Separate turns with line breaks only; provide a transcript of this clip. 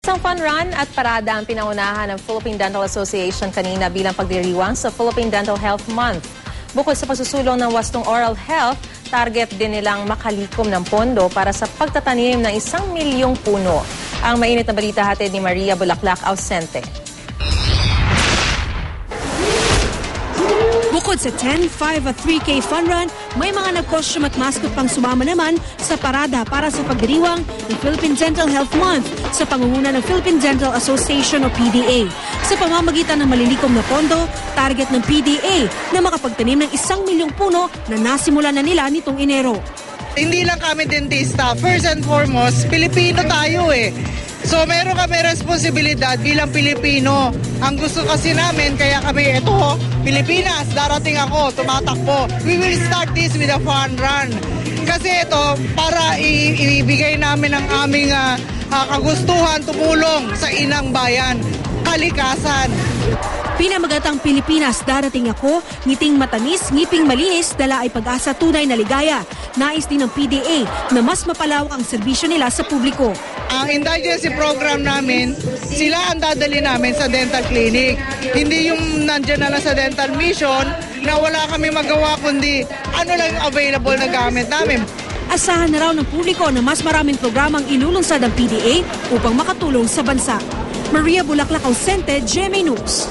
Isang fun run at parada ang pinangunahan ng Philippine Dental Association kanina bilang pagdiriwang sa Philippine Dental Health Month. Bukod sa pagsusulong ng wastong oral health, target din nilang makalikom ng pondo para sa pagtatanim ng 1 milyong puno. Ang mainit na balita hatid ni Maria Bulaklak Ausente.
Bukod sa 10, 5 at 3K fun run, may mga nag-costume at mascot pang sumama naman sa parada para sa pagdiriwang ng Philippine Dental Health Month sa pangunguna ng Philippine Dental Association o PDA. Sa pamamagitan ng malilikom na pondo, target ng PDA na makapagtanim ng 1 milyong puno na nasimula na nila nitong Enero.
Hindi lang kami dentista. First and foremost, Pilipino tayo eh. So meron kami responsibilidad bilang Pilipino. Ang gusto kasi namin, kaya kami ito, Pilipinas, darating ako, tumatakbo. We will start this with a fun run. Kasi ito, para ibigay namin ang aming kagustuhan, tumulong sa inang bayan, kalikasan.
Pinamagatang Pilipinas, darating ako, ngiting matamis, ngiping malinis, dala ay pag-asa, tunay na ligaya. Nais din ng PDA na mas mapalawak ang serbisyo nila sa publiko.
Ang indigency program namin, sila ang dadali namin sa dental clinic. Hindi yung nandiyan na lang sa dental mission na wala kami magawa kundi ano lang available na gamit namin.
Asahan na raw ng publiko na mas maraming programang ilulunsad ang PDA upang makatulong sa bansa. Maria Bulaklak Ausente, GMA News.